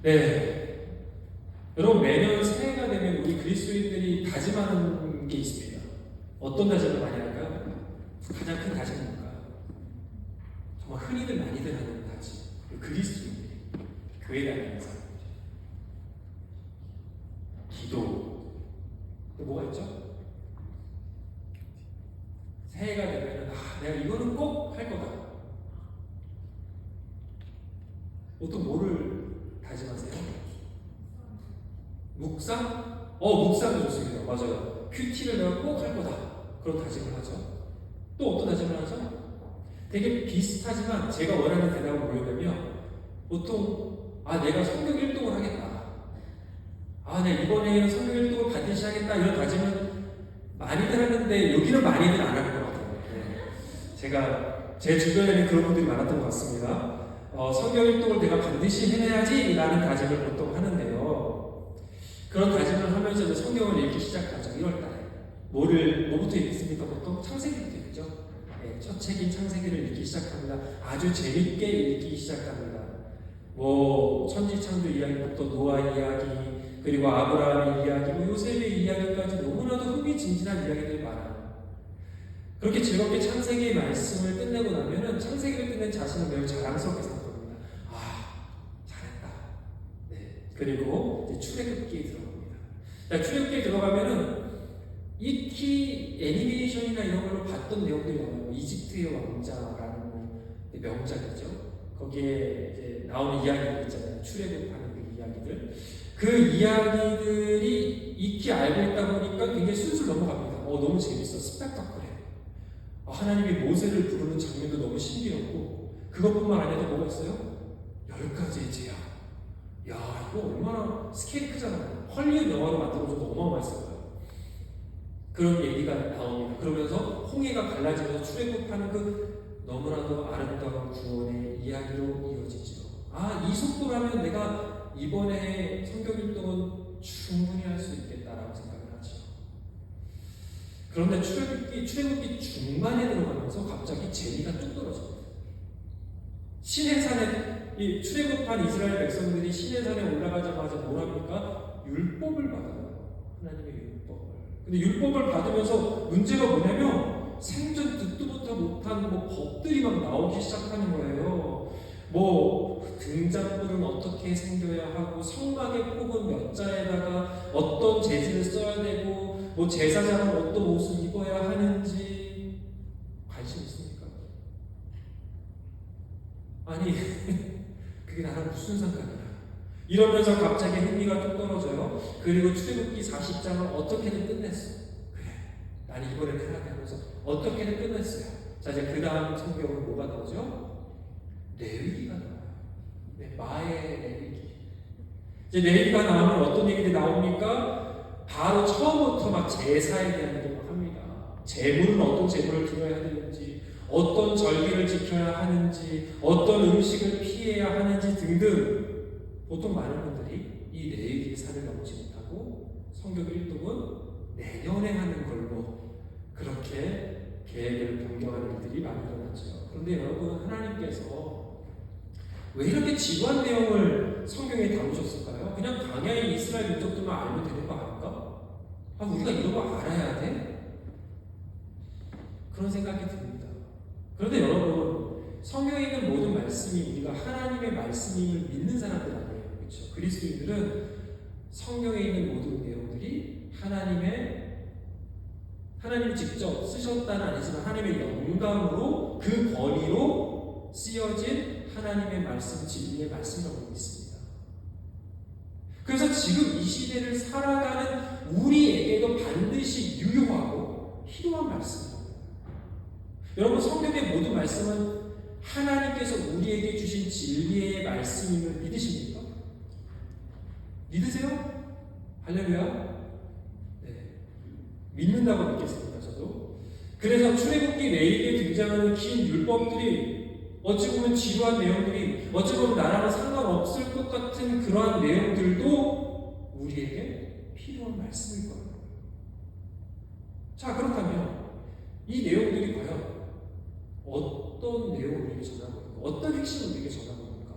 네. 여러분, 매년 새해가 되면 우리 그리스도인들이 다짐하는 게 있습니다. 어떤 다짐을 많이 할까요? 가장 큰 다짐은 뭘까요? 정말 흔히들 많이들 하는 다짐. 그리스도인들이 교회 다니는 사람들. 기도. 또 뭐가 있죠? 새해가 되면 내가 이거는 꼭 할 거다. 보통 뭐를 다짐하세요? 묵상? 묵상도 좋습니다. 맞아요. 큐티를 내가 꼭 할 거다. 그런 다짐을 하죠. 또 어떤 다짐을 하죠? 되게 비슷하지만 제가 원하는 대답은 뭐냐면 보통 내가 성경 1등을 하겠다. 내가 이번에는 성경 1등을 반드시 하겠다. 이런 다짐은 많이들 하는데 여기는 많이들 안 하는 것 같아요. 네. 제가 제 주변에는 그런 분들이 많았던 것 같습니다. 성경 1등을 내가 반드시 해내야지 라는 다짐을 보통 하는데요. 그런 다짐을 하면서 성경을 읽기 시작하죠. 1월달에. 뭐부터 읽습니까? 보통 창세기부터 읽죠. 네, 첫 책인 창세기를 읽기 시작합니다. 아주 재밌게 읽기 시작합니다. 천지창조 이야기부터 노아 이야기, 그리고 아브라함의 이야기, 요셉의 이야기까지 너무나도 흥미진진한 이야기들이 많아요. 그렇게 즐겁게 창세기의 말씀을 끝내고 나면은 창세기를 끝낸 자신을 매우 자랑스럽게 생각합니다. 잘했다. 네. 그리고 이제 출애굽기에 들어갑니다. 출애굽기에 들어가면은 익히 애니메이션이나 이런 걸로 봤던 내용들이 나와요. 이집트의 왕자라는 명작이죠. 거기에 이제 나오는 이야기들 있잖아요. 출애굽하는 그 이야기들. 그 이야기들이 익히 알고 있다 보니까 굉장히 술술 넘어갑니다. 너무 재밌어. 스펙타클해. 하나님이 모세를 부르는 장면도 너무 신기했고, 그것뿐만 아니라 뭐가 있어요? 10가지의 제약. 이거 얼마나 스케일 크잖아요. 헐리우드 영화로 만들어줘도 어마어마했을 거예요. 그런 얘기가 나옵니다. 그러면서 홍해가 갈라지면서 출애굽하는 그 너무나도 아름다운 구원의 이야기로 이어지죠. 이 속도라면 내가 이번에 성경 읽동은 충분히 할 수 있겠다라고 생각을 하죠. 그런데 출애굽기 중반에 들어가면서 갑자기 재미가 뚝 떨어집니다. 시내산에 출애굽한 이스라엘 백성들이 시내산에 올라가자마자 뭐랍니까? 율법을 받아요. 하나님의 율법을. 근데 율법을 받으면서 문제가 뭐냐면 생전 듣도 못한 법들이 막 나오기 시작하는 거예요. 등잔불은 어떻게 생겨야 하고, 성막의 폭은 몇 자에다가 어떤 재질을 써야 되고, 제사장은 어떤 옷을 입어야 하는지 관심 있습니까? 그게 나랑 무슨 상관이야? 이러면서 갑자기 흥미가 좀 떨어져요. 그리고 출애굽기 40장을 어떻게든 끝냈어. 그래, 나는 이번에 편하게 하면서 어떻게든 끝냈어요. 자, 이제 그 다음 성경은 뭐가 나오죠? 레위기가 나와요. 마의 레위기. 이제 레위기가 나오면 어떤 얘기들이 나옵니까? 바로 처음부터 막 제사에 대한 얘기 막 합니다. 제물은 어떤 제물을 드려야 되는지, 어떤 절기를 지켜야 하는지, 어떤 음식을 피해야 하는지 등등. 보통 많은 분들이 이 레위기의 산을 넘지 못하고 성경 1등은 내년에 하는 걸로 그렇게 계획을 변경하는 일들이 많이 일어났죠. 그런데 여러분, 하나님께서 왜 이렇게 지루한 내용을 성경에 담으셨을까요? 그냥 광야의 이스라엘 민족들만 알면 되는 거 아닌가? 우리가 이런 거 알아야 돼? 그런 생각이 듭니다. 그런데 여러분, 성경에 있는 모든 말씀이 우리가 하나님의 말씀임을 믿는 사람들 아니에요. 그렇죠? 그리스도인들은 성경에 있는 모든 내용들이 하나님이 직접 쓰셨다는 아니지만 하나님의 영감으로 그 권위로 쓰여진 하나님의 말씀, 진리의 말씀이라고 믿습니다. 그래서 지금 이 시대를 살아가는 우리에게도 반드시 유효하고 필요한 말씀입니다. 여러분, 성경의 모든 말씀은 하나님께서 우리에게 주신 진리의 말씀임을 믿으십니까? 믿으세요? 할렐루야. 믿는다고 믿겠습니다. 저도. 그래서 출애굽기 레위기에 등장하는 긴 율법들이 어찌 보면 지루한 내용들이, 어찌 보면 나랑은 상관없을 것 같은 그러한 내용들도 우리에게 필요한 말씀일 거예요. 자, 그렇다면 이 내용들이 과연 어떤 내용을 우리에게 전하고 있는가? 어떤 핵심을 우리에게 전하고 있는가?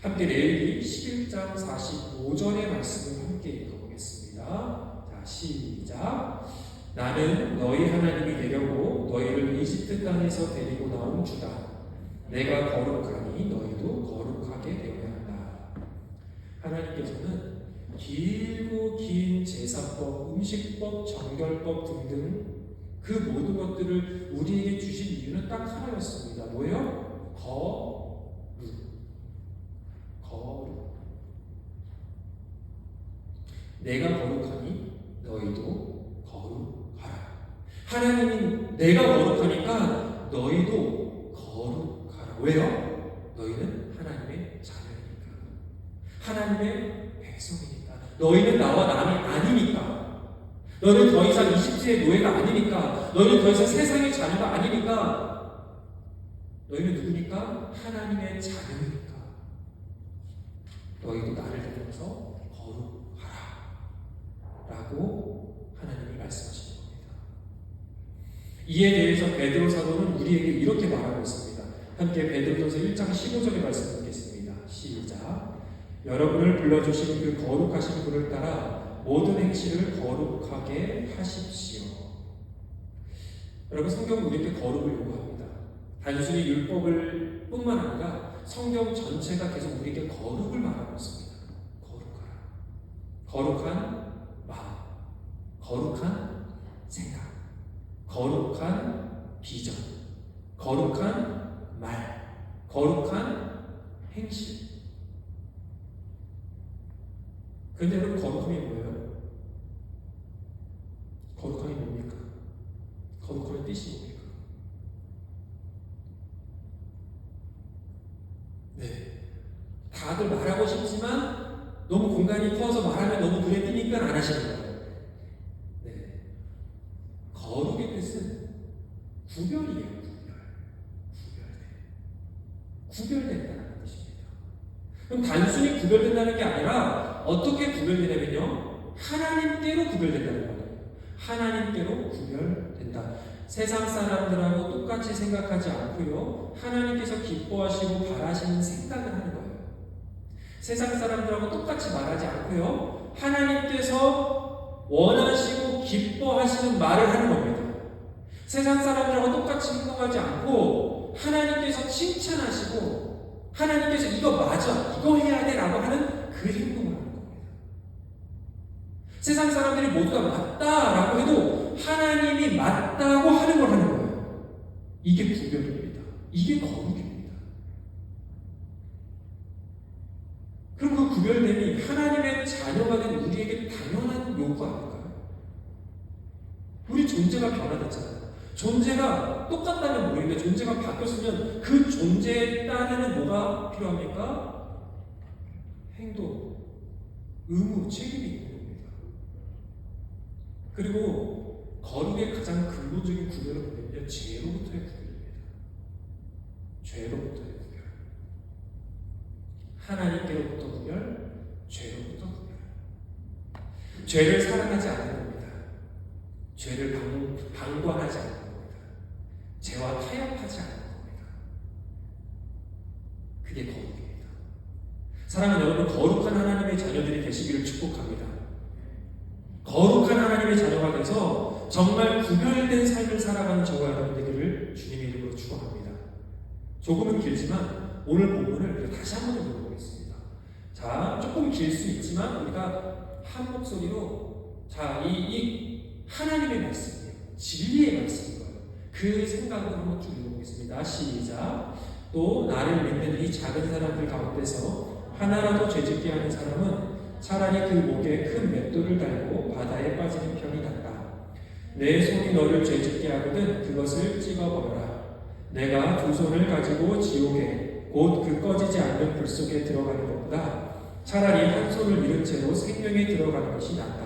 함께 레위기 11장 45절의 말씀을 함께 읽어보겠습니다. 자, 시작. 나는 너희 하나님이 되려고 너희를 이집트 땅에서 데리고 나온 주다. 내가 거룩하니 너희도 거룩하게 되어야 한다. 하나님께서는 길고 긴 제사법, 음식법, 정결법 등등 그 모든 것들을 우리에게 주신 이유는 딱 하나였습니다. 뭐예요? 거룩. 내가 거룩하니 너희도 거룩하라. 하나님이 내가 거룩하니까 너희도 거룩하라. 왜요? 너희는 하나님의 자녀니까. 하나님의 백성이니까. 너희는 나와 남이 아니니까. 너는 더 이상 이집트의 노예가 아니니까. 너는 더 이상 세상의 자녀가 아니니까. 너희는 누구니까? 하나님의 자녀니까. 너희도 나를 닮아서 거룩하라 라고 하나님이 말씀하시는 겁니다. 이에 대해서 베드로 사도는 우리에게 이렇게 말하고 있습니다. 함께 베드로전서 1장 15절의 말씀 듣겠습니다. 시작. 여러분을 불러주신 그 거룩하신 분을 따라 모든 행실을 거룩하게 하십시오. 여러분, 성경은 우리에게 거룩을 요구합니다. 단순히 율법을 뿐만 아니라 성경 전체가 계속 우리에게 거룩을 말하고 있습니다. 거룩하라. 거룩한 마음, 거룩한 생각, 거룩한 비전, 거룩한 말, 거룩한 행실. 그런데 여러분, 거룩함이 뭐예요? 거룩함이 뭡니까? 거룩함의 뜻이 뭡니까? 네, 다들 말하고 싶지만 너무 공간이 커서 말하면 너무 눈에 띄니까 안 하시는 거예요. 네, 거룩의 뜻은 구별이에요. 구별된다는 뜻입니다. 그럼 단순히 구별된다는 게 아니라 어떻게 구별되냐면요, 하나님께로 구별된다는 거예요. 하나님께로 구별된다. 세상 사람들하고 똑같이 생각하지 않고요, 하나님께서 기뻐하시고 바라시는 생각을 하는 거예요. 세상 사람들하고 똑같이 말하지 않고요, 하나님께서 원하시고 기뻐하시는 말을 하는 겁니다. 세상 사람들하고 똑같이 행동하지 않고 하나님께서 칭찬하시고 하나님께서 이거 맞아, 이거 해야 돼 라고 하는 그 행동을 하는 겁니다. 세상 사람들이 모두가 맞다라고 해도 하나님이 맞다고 하는 걸 하는 거예요. 이게 구별입니다. 이게 거룩입니다. 그럼 그 구별됨이 하나님의 자녀가 된 우리에게 당연한 요구 아닐까요? 우리 존재가 변화됐잖아요. 존재가 똑같다면 모르는데 존재가 바뀌었으면 그 존재에 따르는 뭐가 필요합니까? 행동, 의무, 책임이 있는 겁니다. 그리고 거룩의 가장 근본적인 구별은 뭐냐면 죄로부터의 구별입니다. 죄로부터의 구별. 하나님께로부터 구별, 죄로부터 구별. 죄를 사랑하지 않는 겁니다. 죄를 방관하지 않는 겁니다. 죄와 타협하지 않는 겁니다. 그게 거룩입니다. 사랑하는 여러분, 거룩한 하나님의 자녀들이 되시기를 축복합니다. 거룩한 하나님의 자녀가 돼서 정말 구별된 삶을 살아가는 저와 여러분 되기를 주님의 이름으로 축원합니다. 조금은 길지만 오늘 본문을 다시 한번 읽어보겠습니다. 자, 조금 길 수 있지만 우리가 한 목소리로 이 하나님의 말씀이에요. 진리의 말씀인 거예요. 그 생각으로 한번 쭉 읽어보겠습니다. 시작. 또 나를 믿는 이 작은 사람들 가운데서 하나라도 죄짓게 하는 사람은 차라리 그 목에 큰 맷돌을 달고 바다에 빠지는 편이 낫다. 내 손이 너를 죄짓게 하거든 그것을 찍어버려라. 내가 두 손을 가지고 지옥에 곧 그 꺼지지 않는 불 속에 들어가는 것보다 차라리 한 손을 잃은 채로 생명에 들어가는 것이 낫다.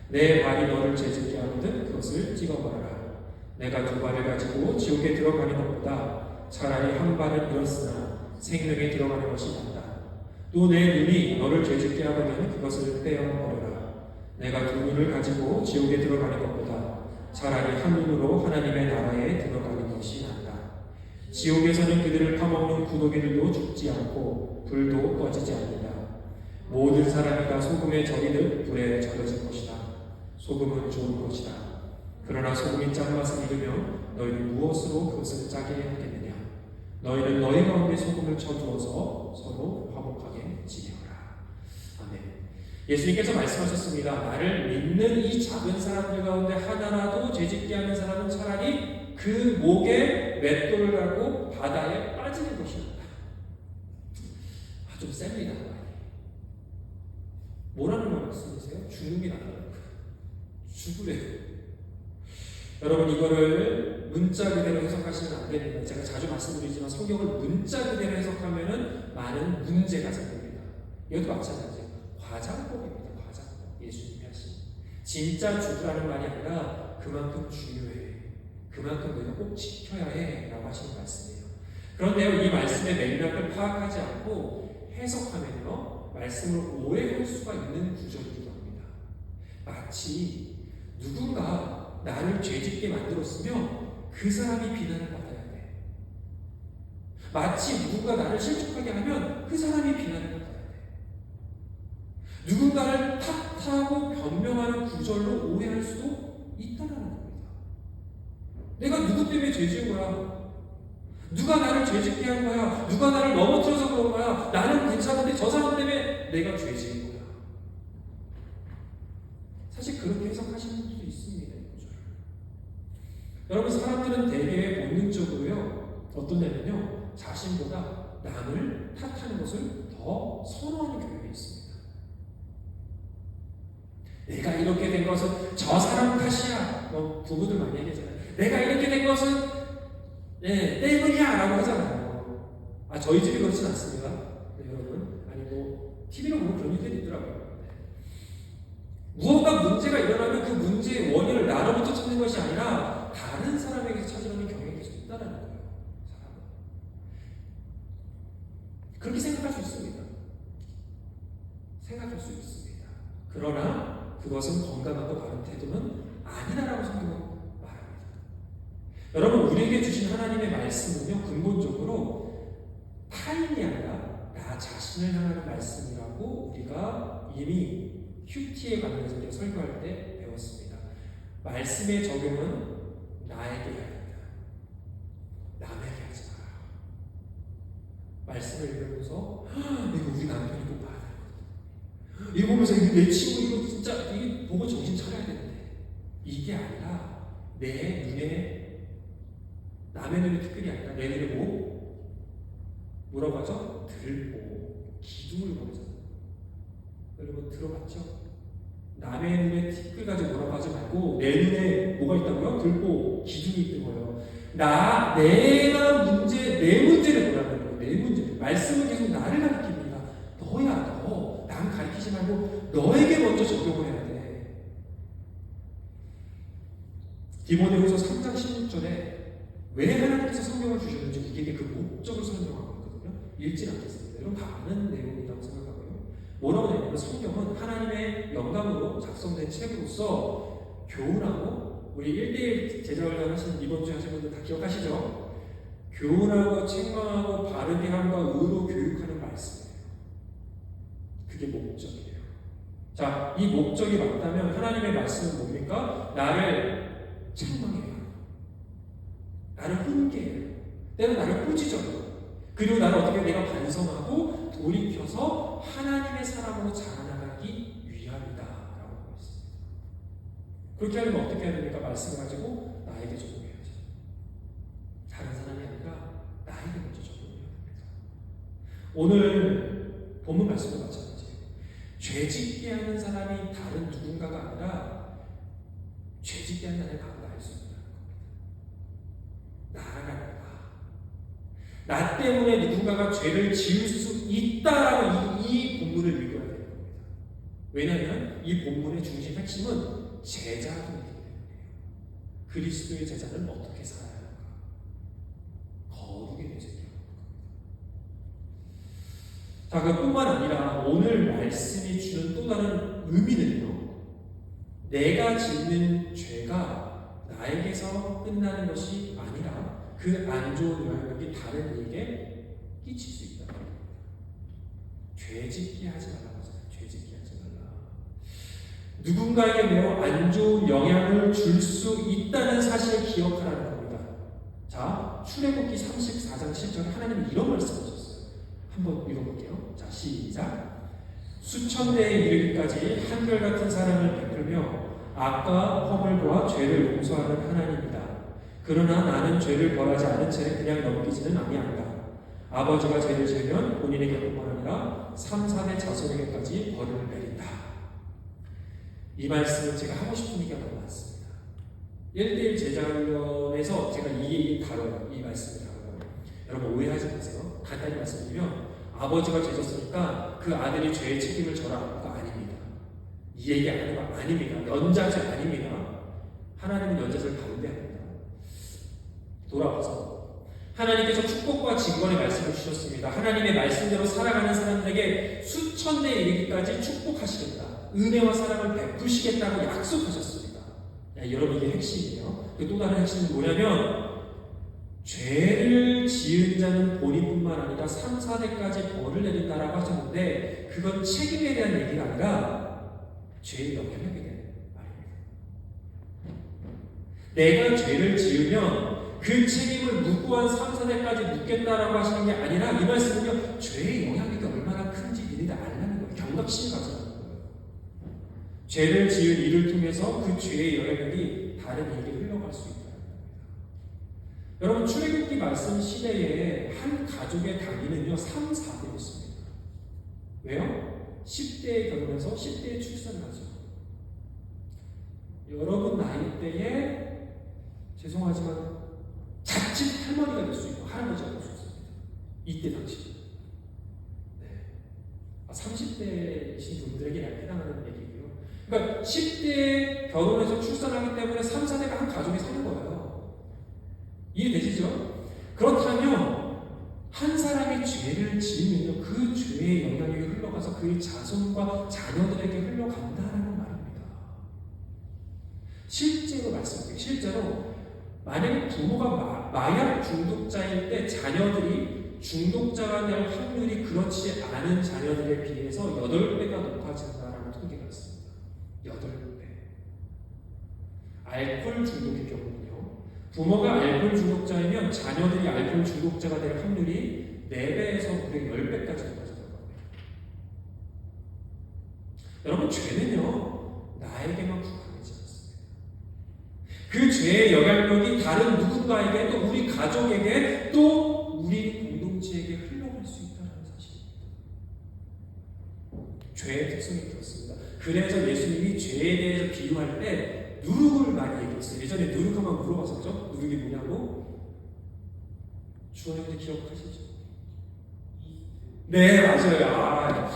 내 발이 너를 죄짓게 하거든 그것을 찍어버려라. 내가 두 발을 가지고 지옥에 들어가는 것보다 차라리 한 발을 잃었으나 생명에 들어가는 것이 낫다. 또 내 눈이 너를 죄짓게 하거든 그것을 떼어버려라. 내가 두 눈을 가지고 지옥에 들어가는 것보다 차라리 한 눈으로 하나님의 나라에 들어가는 것이 낫다. 지옥에서는 그들을 파먹는 구더기들도 죽지 않고 불도 꺼지지 않는다. 모든 사람이 다 소금에 절이듯 불에 절여질 것이다. 소금은 좋은 것이다. 그러나 소금이 짠맛을 잃으면 너희는 무엇으로 그것을 짜게 하겠느냐? 너희는 너희 가운데 소금을 쳐주어서 서로 화목하게 지내어라. 아멘. 예수님께서 말씀하셨습니다. 나를 믿는 이 작은 사람들 가운데 하나라도 죄짓게 하는 사람은 차라리 그 목에 맷돌을 달고 바다에 빠지는 것이 낫다. 좀 셉니다. 뭐라는 말씀이세요? 죽는 게 낫다는 거예요. 죽으래요. 여러분, 이거를 문자 그대로 해석하시면 안 됩니다. 제가 자주 말씀드리지만 성경을 문자 그대로 해석하면 많은 문제가 생깁니다. 이것도 마찬가지예요. 과장법입니다. 과장법. 예수님이 하신. 진짜 죽으라는 말이 아니라 그만큼 중요해. 그만큼 너희가 꼭 지켜야 해. 라고 하시는 말씀이에요. 그런데요, 이 말씀의 맥락을 파악하지 않고 해석하면요, 말씀을 오해할 수가 있는 구절이기도 합니다. 마치 누군가 나를 죄짓게 만들었으면 그 사람이 비난을 받아야 돼. 마치 누군가 나를 실족하게 하면 그 사람이 비난을 받아야 돼. 누군가를 탓하고 변명하는 구절로 오해할 수도 있다는 겁니다. 내가 누구 때문에 죄 지은 거야? 누가 나를 죄짓게 한 거야? 누가 나를 넘어뜨려서 그런 거야? 나는 괜찮은데 저 사람 때문에 내가 죄 지은 거야. 사실 그렇게 해석하시는 분들도 있습니다. 이 구절을. 여러분, 사람들은 대개 본능적으로요, 어떠냐면요, 자신보다 남을 탓하는 것을 더 선호하는 경향이 있습니다. 내가 이렇게 된 것은 저 사람 탓이야. 부부들 많이 얘기하잖아요. 내가 이렇게 된 것은 때문이야 라고 하잖아요. 저희 집이 그렇진 않습니다. 여러분. 아니, TV로 보면 그런 일들이 있더라고요. 무언가 문제가 일어나면 그 문제의 원인을 나로부터 찾는 것이 아니라 다른 사람에게서 찾으려는 경향이 계속 있다는 거예요. 사람은. 그렇게 생각할 수 있습니다. 생각할 수 있습니다. 그러나 그것은 건강하고 바른 태도는 아니다라고 성경은 말합니다. 여러분, 우리에게 주신 하나님의 말씀은요, 근본적으로 타인이 아니라 나 자신을 향하는 말씀이라고 우리가 이미 큐티에 관련해서 설교할 때 배웠습니다. 말씀의 적용은 나에게 해야 된다. 남에게 하지 마라. 말씀을 읽으면서 이거 우리 남편이 꼭 봐야 되거든. 이거 보면서 내 친구 이거 진짜 이게 보고 정신 차려야 되는데, 이게 아니라 내 눈에, 남의 눈에 특별히 아니라 내 눈에 뭐라고 하죠? 들보 기둥을 보면서. 여러분 들어봤죠? 남의 눈에 티끌 가지고 뭐라고 하지 말고 내 눈에 뭐가 있다고요? 들보 기둥이 있는 거예요. 내가 내 문제를 보라는 거예요. 내 문제. 말씀은 계속 나를 가리킵니다. 너야 너. 남 가리키지 말고 너에게 먼저 적용을 해야 돼. 디모데후서 3장 16절에 왜 하나님께서 성경을 주셨는지 우리에게 그 목적을 설명하고 있거든요. 읽지 않겠습니다. 여러분 다 아는 내용이라고 생각하고요. 뭐라고 되어 있냐면 성경은 하나님의 영감으로 작성된 책으로서 교훈하고, 우리 1대1 제자훈련 하신 이번 주에 하신 분들 다 기억하시죠? 교훈하고 책망하고 바르게 함과 의로 교육하는 말씀이에요. 그게 목적이에요. 자, 이 목적이 맞다면 하나님의 말씀은 뭡니까? 나를 책망해요. 나를 훈계해요. 때로 나를 꾸짖어요. 그리고 나를 어떻게 내가 반성하고 돌이켜서 하나님의 사람으로 자라나가기 위함이다 라고 하고 있습니다. 그렇게 하려면 어떻게 해야 됩니까? 말씀을 가지고 나에게 적용해야죠. 다른 사람이 아니라 나에게 먼저 적용해야 됩니다. 오늘 본문 말씀도 마찬가지예요. 죄짓게 하는 사람이 다른 누군가가 아니라 죄짓게 하는 사람이 바로 나일 수 있다는 겁니다. 나가 아니라 나 때문에 누군가가 죄를 지을 수 있다라고 이 본문을 읽어야 되는 겁니다. 왜냐하면 이 본문의 중심 핵심은 제자도이기 때문이에요. 그리스도의 제자는 어떻게 살아야 하는가? 거룩의 되새겨야 하는 겁니다. 자, 그뿐만 아니라 오늘 말씀이 주는 또 다른 의미는요, 내가 짓는 죄가 나에게서 끝나는 것이 아니라 그 안 좋은 영향력이 다른 이에게 끼칠 수 있다. 죄짓게 하지 말라고 하잖아요. 죄짓게 하지 말라. 누군가에게 매우 안 좋은 영향을 줄 수 있다는 사실을 기억하라는 겁니다. 자, 출애굽기 34장 7절에 하나님은 이런 말씀하셨어요. 한번 읽어볼게요. 자, 시작. 수천 대에 이르기까지 한결같은 사랑을 베풀며 악과 허물과 죄를 용서하는 하나님이다. 그러나 나는 죄를 벌하지 않은 채 그냥 넘기지는 아니한다. 아버지가 죄를 지으면 본인에게뿐만 아니라 3, 4대 자손에게까지 벌을 내린다. 이 말씀은 제가 하고 싶은 얘기가 너무 많습니다. 1대1 제자훈련에서 제가 이 얘기 다뤄요. 이 말씀을 다뤄요. 여러분 오해하지 마세요. 간단히 말씀드리면 아버지가 죄 졌으니까 그 아들이 죄의 책임을 져라가 아닙니다. 이 얘기 아닙니다. 연좌제 아닙니다. 하나님은 연좌제를 반대합니다. 돌아와서 하나님께서 축복과 직원의 말씀을 주셨습니다. 하나님의 말씀대로 살아가는 사람들에게 수천 대에 이르기까지 축복하시겠다. 은혜와 사랑을 베푸시겠다고 약속하셨습니다. 여러분 이게 핵심이에요. 또 다른 핵심은 뭐냐면 죄를 지은 자는 본인뿐만 아니라 3, 4대까지 벌을 내린다라고 하셨는데 그건 책임에 대한 얘기가 아니라 죄의 영향력에 대한 말입니다. 내가 죄를 지으면 그 책임을 무고한 3, 4대까지 묻겠다라고 하시는 게 아니라 이 말씀은요 죄의 영향력이 얼마나 큰지 니네들 알라는 거예요. 경각심을 가져라는 거예요. 죄를 지은 이를 통해서 그 죄의 영향력이 다른 이에게 흘러갈 수 있다는 겁니다. 여러분 출애굽기 말씀 시대에 한 가족의 단위는요 3, 4대였습니다. 왜요? 10대에 결혼해서 10대에 출산을 하죠. 여러분 나이대에 죄송하지만 자칫 할머니가 될 수 있고 할아버지가 될 수 있습니다. 이때 당시. 네. 30대이신 분들에게 해당하는 얘기고요. 그러니까 10대에 결혼해서 출산하기 때문에 3, 4대가 한 가족이 사는 거예요. 이해되시죠? 그렇다면 한 사람이 죄를 지으면요 그 죄의 영향력이 흘러가서 그의 자손과 자녀들에게 흘러간다는 말입니다. 실제로 말씀드릴게요. 실제로 만약에 부모가 마약 중독자일 때 자녀들이 중독자가 될 확률이 그렇지 않은 자녀들에 비해서 8배가 높아진다는 통계가 있습니다. 8배. 알코올 중독의 경우는요. 부모가 알코올 중독자이면 자녀들이 알코올 중독자가 될 확률이 4배에서 무려 10배까지 높아진다고 합니다. 여러분 죄는요. 나에게만 국한되지 않습니다. 그 죄의 영향력이 다른 누군가에게 또 우리 가족에게 또 우리 공동체에게 흘러갈 수 있다는 사실입니다. 죄의 특성이 그렇습니다. 그래서 예수님이 죄에 대해서 비유할 때 누룩을 많이 얘기했어요. 예전에 누룩하면 물어봤었죠? 누룩이 뭐냐고? 주원님들 기억하시죠? 네 맞아요.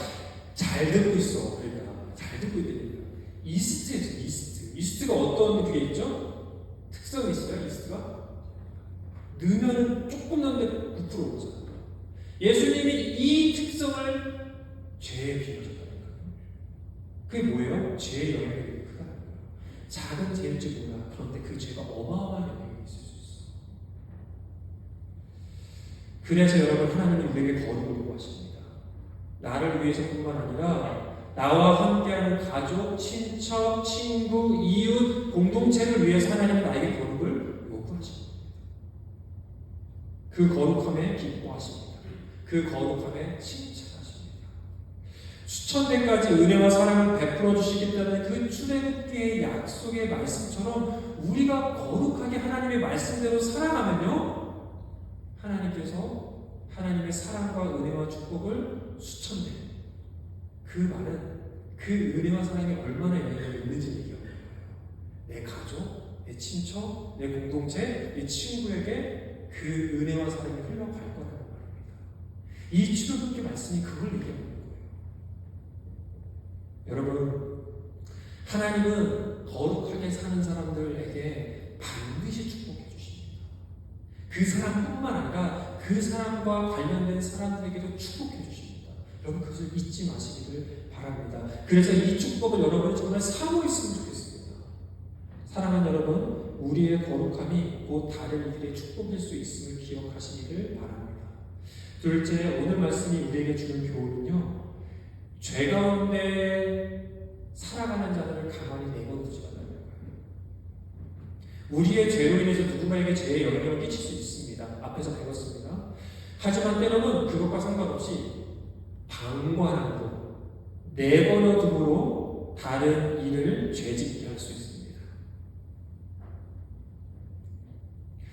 잘 듣고 있어. 그러니까 잘 듣고 있다니까. 이스트죠. 이스트가 어떤 그게 있죠? 특성이 있어요. 이스트가 넣으면 조금 넣는데 9% 오잖아요. 예수님이 이 특성을 죄에 비유하셨다는 거예요. 그게 뭐예요? 죄의 영향력이 크다는 거예요. 작은 죄일지 몰라. 그런데 그 죄가 어마어마한 영향이 있을 수 있어. 그래서 여러분 하나님은 우리에게 거룩을 요구하십니다. 나를 위해서뿐만 아니라 나와 함께하는 가족, 친척, 친구, 이웃, 공동체를 위해서 하나님은 나에게 거룩을 요구하십니다. 그 거룩함에 기뻐하십니다. 그 거룩함에 칭찬하십니다. 수천 대까지 은혜와 사랑을 베풀어 주시겠다는 그 출애굽기의 약속의 말씀처럼 우리가 거룩하게 하나님의 말씀대로 살아가면요 하나님께서 하나님의 사랑과 은혜와 축복을 수천 대 그 말은 그 은혜와 사랑이 얼마나 영향력이 있는지 얘기하는 거예요. 내 가족, 내 친척, 내 공동체, 내 친구에게 그 은혜와 사랑이 흘러갈 거라는 말입니다. 이 출애굽기 말씀이 그걸 얘기하는 거예요. 여러분, 하나님은 거룩하게 사는 사람들에게 반드시 축복해 주십니다. 그 사람뿐만 아니라 그 사람과 관련된 사람들에게도 축복해 주십니다. 여러분 그것을 잊지 마시기를 바랍니다. 그래서 이 축복을 여러분이 정말 사모했으면 좋겠습니다. 사랑하는 여러분, 우리의 거룩함이 곧 다른 이들의 축복일 수 있음을 기억하시기를 바랍니다. 둘째, 오늘 말씀이 우리에게 주는 교훈은요, 죄 가운데 살아가는 자들을 가만히 내버려두지 말라는 거예요. 우리의 죄로 인해서 누군가에게 죄의 영향을 끼칠 수 있습니다. 앞에서 배웠습니다. 하지만 때로는 그것과 상관없이 방관함으로, 내버려둠으로 다른 일을 죄짓게 할 수 있습니다.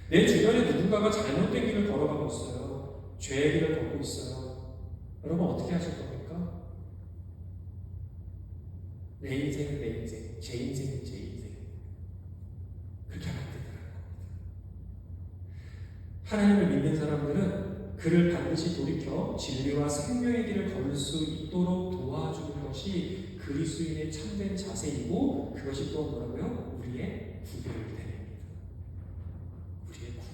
내 주변에 누군가가 잘못된 길을 걸어가고 있어요. 죄의 길을 걷고 있어요. 여러분 어떻게 하실 겁니까? 내 인생은 내 인생, 제 인생은 제 인생. 그렇게 하면 안 된다는 겁니다. 하나님을 믿는 사람들은 그를 반드시 돌이켜 진리와 생명의 길을 걸을 수 있도록 도와주는 것이 그리스도인의 참된 자세이고, 그것이 또 뭐라고요? 우리의 구별됨입니다. 우리의 구별.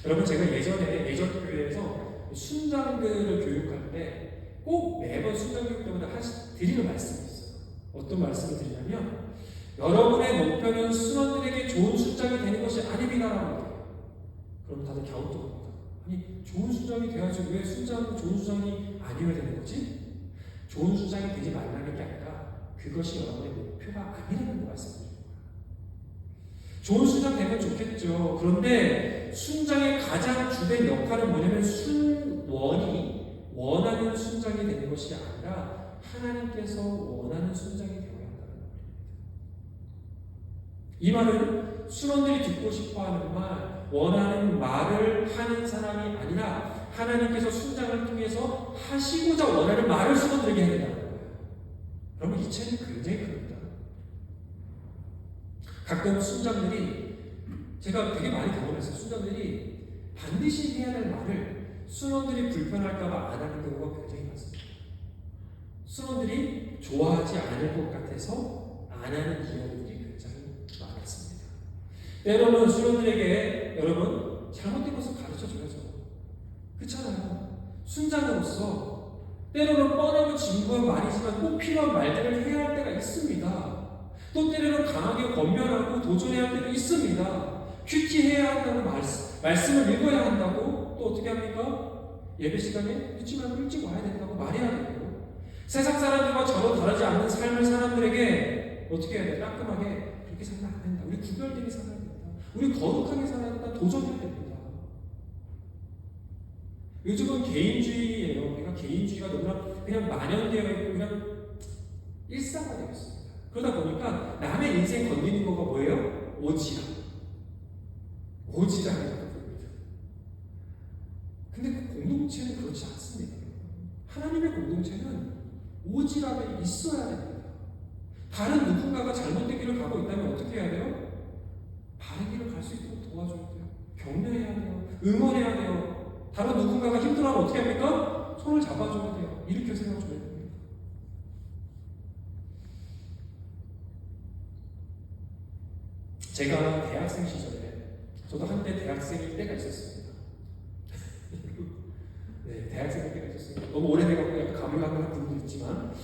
여러분, 제가 예전에 예전 교회에서 순장들을 교육할 때 꼭 매번 순장 교육 때마다 드리는 말씀이 있어요. 어떤 말씀을 드리냐면, 여러분의 목표는 순원들에게 좋은 순장이 되는 것이 아닙니다라고 해요. 그럼 다들 갸우뚱합니다. 아니, 좋은 순장이 돼야지 왜 좋은 순장이 아니어야 되는 거지? 좋은 순장이 되지 말라는 게 아니라 그것이 여러분의 목표가 아니라는 거 말씀드려요. 좋은 순장 되면 좋겠죠. 그런데 순장의 가장 주된 역할은 뭐냐면 순원이 원하는 순장이 되는 것이 아니라 하나님께서 원하는 순장이 되어야 한다는 말입니다. 이 말은 순원들이 듣고 싶어하는 말, 원하는 말을 하는 사람이 아니라 하나님께서 순장을 통해서 하시고자 원하는 말을 순원들에게 해야 된다는 거예요. 여러분, 이 차이는 굉장히 큽니다. 가끔 순장들이, 제가 되게 많이 경험했어요. 순장들이 반드시 해야 될 말을 순원들이 불편할까봐 안 하는 경우가 굉장히 많습니다. 순원들이 좋아하지 않을 것 같아서 안 하는 이야기들이 굉장히 많았습니다. 때로는 순원들에게 여러분 잘못된 것을 가르쳐줘야죠. 그렇잖아요. 순장으로서 때로는 뻔하고 진부한 말이지만 꼭 필요한 말들을 해야 할 때가 있습니다. 또 때로는 강하게 권면하고 도전해야 할 때도 있습니다. 큐티해야 한다고 말씀을 읽어야 한다고, 또 어떻게 합니까? 예배 시간에 늦지 말고 일찍 와야 된다고 말해야 되고, 세상 사람들과 전혀 다르지 않는 삶을 사람들에게 어떻게 해야 돼? 깔끔하게 그렇게 살면 안 된다. 우리 구별되게 살아야 된다. 우리 거룩하게 살아야 된다. 도전해야 됩니다. 요즘은 개인주의예요. 우리가 개인주의가 너무나 그냥 만연되어 있고 그냥 일상화되어 있습니다. 그러다 보니까 남의 인생 건드리는 거가 뭐예요? 오지랖. 오지랖이라고 부릅니다. 근데 그 공동체는 그렇지 않습니다. 하나님의 공동체는 오지랖에 있어야 됩니다. 다른 누군가가 잘못된 길을 가고 있다면 어떻게 해야 돼요? 바른 길을 갈 수 있도록 도와줘야 돼요. 격려해야 돼요. 응원해야 돼요. 다른 누군가가 힘들어하면 어떻게 합니까? 손을 잡아줘야 돼요. 일으켜 세워줘야 됩니다. 제가 대학생 시절에, 저도 한때 대학생일 때가 있었습니다. 네, 대학생일 때가 있었습니다. 너무 오래돼갖고 약간 가물가물한 부분도 있지만,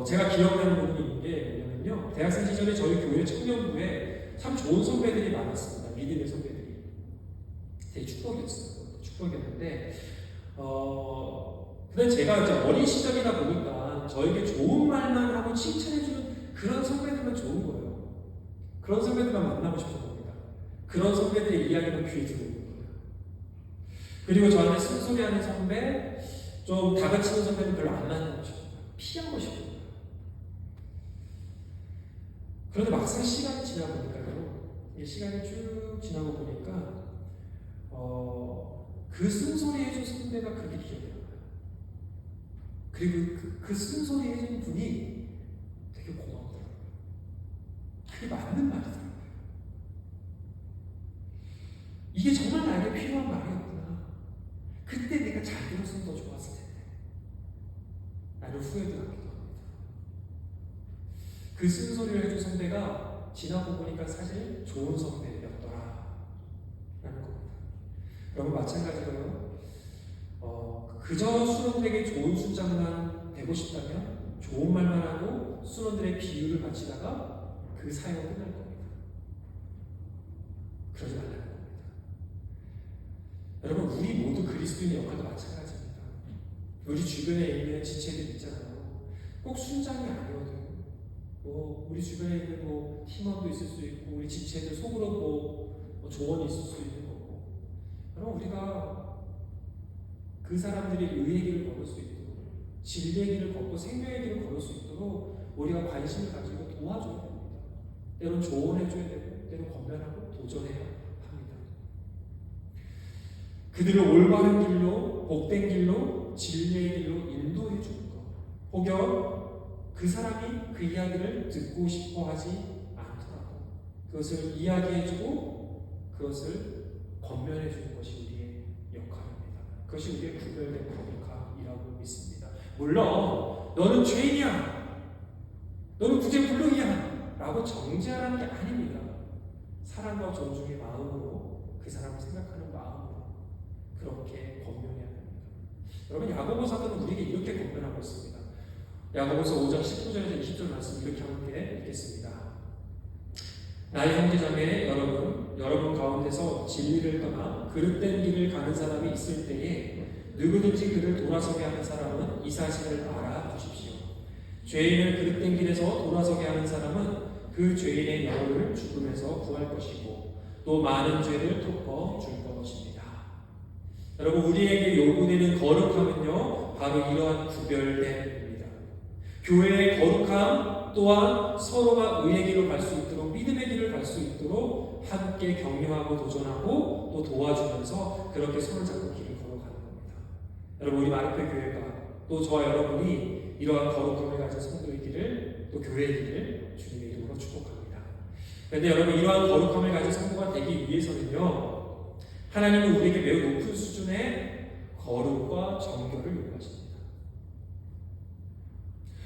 제가 기억나는 부분이 있는 게 뭐냐면요, 대학생 시절에 저희 교회 청년부에 참 좋은 선배들이 많았습니다. 믿음의 선배들이. 되게 축복이었어요. 축복이었는데, 근데 제가 이제 어린 시절이다 보니까 저에게 좋은 말만 하고 칭찬해주는 그런 선배들만 좋은 거예요. 그런 선배들만 만나고 싶은 겁니다. 그런 선배들의 이야기만 귀에 들어오는 거예요. 그리고 저한테 쓴소리하는 선배, 좀 다그치는 선배는 별로 안 만나고 싶어요. 피하고 싶어요. 그런데 막상 시간이 지나 보니까요, 시간이 쭉 지나고 보니까 그 쓴소리 해준 선배가 그렇게 기억이 나요. 그리고 그 쓴소리 해준 분이 되게 고맙더라고요. 그게 맞는 말이더라고요. 이게 정말 나에게 필요한 말이었구나. 그때 내가 잘 들었으면 더 좋았을 텐데. 나는 후회도 하기도 합니다. 그 쓴소리를 해준 선배가 지나고 보니까 사실 좋은 선배였더라 라는 겁니다. 여러분 마찬가지로요. 그저 순원들에게 좋은 순장만 되고 싶다면 좋은 말만 하고 순원들의 비유를 바치다가 그 사역은 끝날 겁니다. 그러지 말라는 겁니다. 여러분, 우리 모두 그리스도인의 역할도 마찬가지입니다. 우리 주변에 있는 지체들 있잖아요. 꼭 순장이 아니어도 우리 주변에 있는 팀원도 있을 수 있고 우리 지체들 속으로 조언이 있을 수 있는 거고, 여러분, 우리가 그 사람들이 의의 길을 걸을 수 있도록, 진리의 길을 걷고 생명의 길을 걸을 수 있도록 우리가 관심을 가지고 도와줘야 됩니다. 때로는 조언해줘야 되고 때로는 권면하고 도전해야 합니다. 그들을 올바른 길로, 복된 길로, 진리의 길로 인도해 주는 것, 혹여 그 사람이 그 이야기를 듣고 싶어 하지 않더라도 그것을 이야기해주고 그것을 권면해주는 것이 우리의 역할입니다. 그것이 우리의 구별된 거룩함이라고 믿습니다. 물론 너는 죄인이야, 너는 구제불능이야 라고 정죄하라는 게 아닙니다. 사랑과 존중의 마음으로, 그 사람을 생각하는 마음으로 그렇게 권면해야 합니다. 여러분, 야고보 사도는 우리에게 이렇게 권면하고 있습니다. 야고보서 5장 19절에서 20절 말씀 이렇게 함께 읽겠습니다. 나의 형제자매 여러분 가운데서 진리를 떠나 그릇된 길을 가는 사람이 있을 때에 누구든지 그를 돌아서게 하는 사람은 이 사실을 알아두십시오. 죄인을 그릇된 길에서 돌아서게 하는 사람은 그 죄인의 영혼을 죽음에서 구할 것이고 또 많은 죄를 덮어줄 것입니다. 여러분, 우리에게 요구되는 거룩함은요, 바로 이러한 구별됨입니다. 교회의 거룩함 또한 서로가 의의 길로 갈 수 있도록, 믿음의 길을 갈 수 있도록 함께 격려하고 도전하고 또 도와주면서 그렇게 손을 잡고 길을 걸어가는 겁니다. 여러분, 우리 마르페 교회가 또 저와 여러분이 이러한 거룩함을 가진 성도의 길을, 또 교회의 길을 주님의 이름으로 축복합니다. 그런데 여러분, 이러한 거룩함을 가진 성도가 되기 위해서는요, 하나님은 우리에게 매우 높은 수준의 거룩과 정결을 요구하십니다.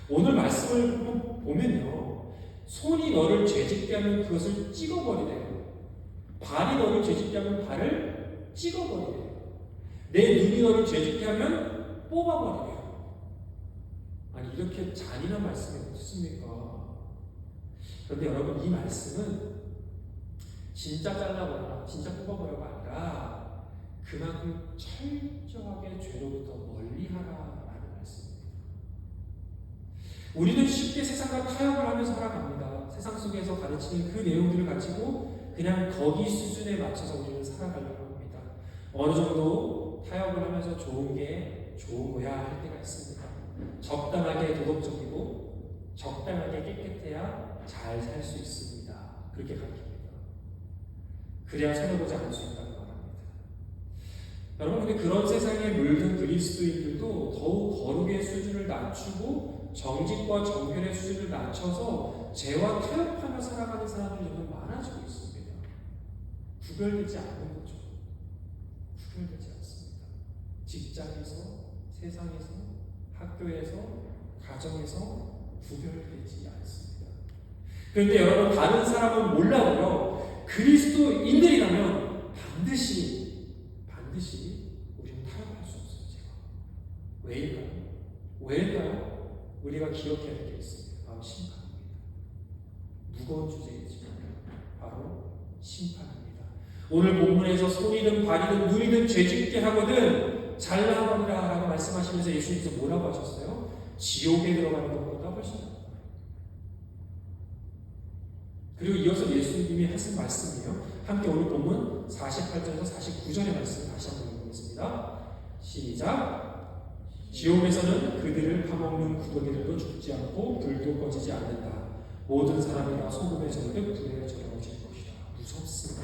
오늘 말씀을 보면요, 손이 너를 죄짓게 하면 그것을 찍어버리래요. 발이 너를 죄짓게 하면 발을 찍어버리래요. 내 눈이 너를 죄짓게 하면 뽑아버리래요. 아니, 이렇게 잔인한 말씀이 어떻습니까? 그런데 여러분, 이 말씀은 진짜 잘라버려, 진짜 뽑아버려가 아니라 그만큼 철저하게 죄로부터 멀리하라라는 말씀입니다. 우리는 쉽게 세상과 타협을 하면서 살아갑니다. 세상 속에서 가르치는 그 내용들을 가지고 그냥 거기 수준에 맞춰서 우리는 살아가려고 합니다. 어느 정도 타협을 하면서 좋은 게 좋은 거야 할 때가 있습니다. 적당하게 도덕적이고 적당하게 깨끗해야 잘 살 수 있습니다. 그렇게 가르칩니다. 그래야 손해보지 않을 수 있다고 말합니다. 여러분, 근데 그런 세상에 물든 그리스도인들도 더욱 거룩의 수준을 낮추고 정직과 정결의 수준을 낮춰서 죄와 타협하며 살아가는 사람들이 점점 많아지고 있습니다. 구별되지 않는 거죠. 구별되지 않습니다. 직장에서, 세상에서, 학교에서, 가정에서 구별되지 않습니다. 그런데 여러분, 다른 사람은 몰라도요, 그리스도인들이라면 반드시 우리는 타협할 수 없어요. 제가 왜일까요? 우리가 기억해야 될 게 있습니다. 바로 심판입니다. 무거운 주제이지만 바로 심판입니다. 오늘 본문에서 손이든 발이든 눈이든 죄짓게 하거든 잘라버리라 라고 말씀하시면서 예수님께서 뭐라고 하셨어요? 지옥에 들어가는 것보다 훨씬 낫다. 그리고 이어서 예수님이 하신 말씀이에요. 함께 오늘 본문 48절에서 49절의 말씀 다시 한번 읽어보겠습니다. 시작. 지옥에서는 그들을 파먹는 구더기들도 죽지 않고 불도 꺼지지 않는다. 모든 사람이 다 소금에 절듯 불에 절여질 것이다.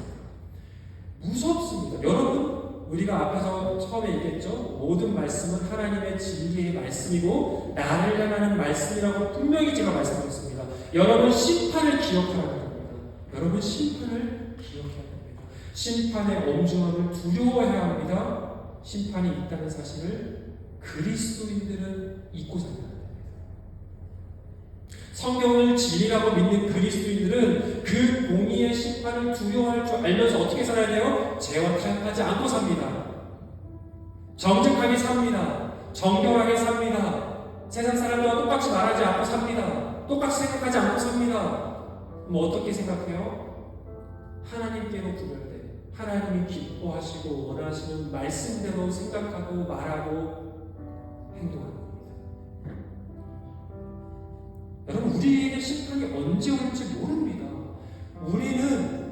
무섭습니다. 여러분, 우리가 앞에서 처음에 얘기했죠. 모든 말씀은 하나님의 진리의 말씀이고 나를 향하는 말씀이라고 분명히 제가 말씀드렸습니다. 여러분, 심판을 기억하라는 겁니다. 여러분, 심판을 기억해야 됩니다. 심판의 엄중함을 두려워해야 합니다. 심판이 있다는 사실을 그리스도인들은 잊고 살아야 됩니다. 성경을 진리라고 믿는 그리스도인들은 그 공의의 심판을 두려워할 줄 알면서 어떻게 살아야 돼요? 죄와 타협하지 않고 삽니다. 정직하게 삽니다. 정결하게 삽니다. 세상 사람들과 똑같이 말하지 않고 삽니다. 똑같이 생각하지 않고 삽니다. 그럼 어떻게 생각해요? 하나님께로 구별된, 하나님이 기뻐하시고 원하시는 말씀대로 생각하고 말하고 행동하는 겁니다. 여러분, 우리에게 심판이 언제 올지 모릅니다. 우리는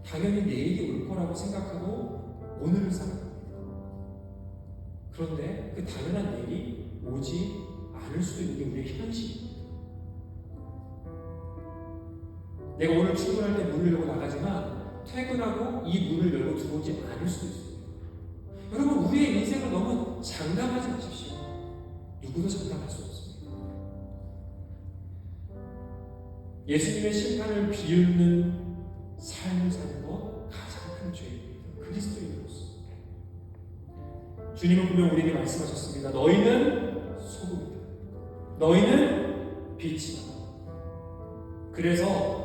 당연히 내일이 올 거라고 생각하고 오늘을 살아갑니다. 그런데 그 당연한 내일이 오지 않을 수도 있는 게 우리의 현실입니다. 내가 오늘 출근할 때 문을 열고 나가지만 퇴근하고 이 문을 열고 들어오지 않을 수도 있습니다. 여러분, 우리의 인생을 너무 장담하지 마십시오. 누구도 장담할 수 없습니다. 예수님의 심판을 비웃는 삶을 사는 것 가장 큰 죄입니다. 그리스도인으로서. 주님은 분명 우리에게 말씀하셨습니다. 너희는 소금이다. 너희는 빛이다. 그래서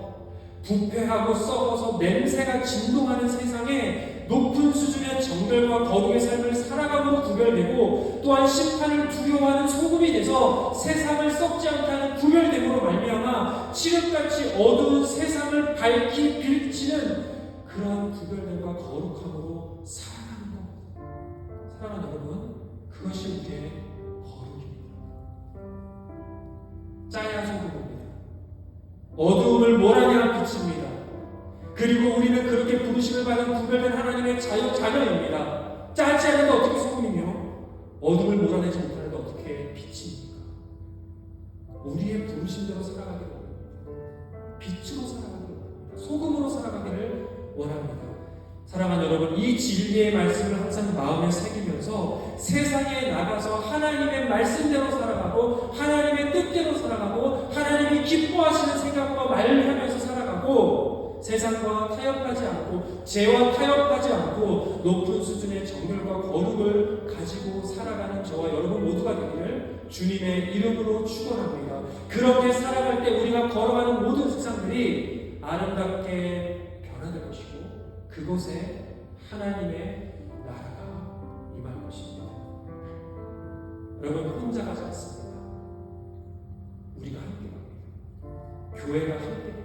부패하고 썩어서 냄새가 진동하는 세상에 높은 수준의 정결과 거룩의 삶을 살아감으로 구별되고, 또한 심판을 두려워하는 소금이 돼서 세상을 썩지 않다는 구별됨으로 말미암아 칠흑같이 어두운 세상을 밝히 비치는 그러한 구별됨과 거룩함으로 살아가는 것. 사랑하는 여러분, 그것이 우리의 거룩입니다. 짜야 소금입니다. 어두움을 몰아내야 빛입니다. 그리고 우리는 그렇게 부르심을 받은 구별된 하나님의 자녀입니다. 짜지 않은데 어떻게 소금이며 어둠을 몰아내지 못하는데 어떻게 빛입니까? 우리의 부르심대로 살아가기를 원합니다. 빛으로 살아가기를 원합니다. 소금으로 살아가기를 원합니다. 사랑하는 여러분, 이 진리의 말씀을 항상 마음에 새기면서 세상에 나가서 하나님의 말씀대로 살아가고 하나님의 뜻대로 살아가고 하나님이 기뻐하시는 생각과 말을 하면서 살아가고 세상과 타협하지 않고 죄와 타협하지 않고 높은 수준의 정결과 거룩을 가지고 살아가는 저와 여러분 모두가 되기를 주님의 이름으로 축원합니다. 그렇게 살아갈 때 우리가 걸어가는 모든 세상들이 아름답게 변화될 것이고 그곳에 하나님의 나라가 임할 것입니다. 여러분, 혼자 가지 않습니다. 우리가 함께 갑니다. 교회가 함께 갑니다.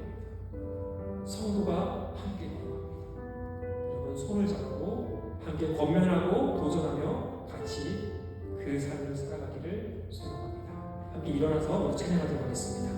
성도가 함께 갑니다. 여러분, 손을 잡고 함께 권면하고 도전하며 같이 그 삶을 살아가기를 소망합니다. 함께 일어나서 찬양하도록 하겠습니다.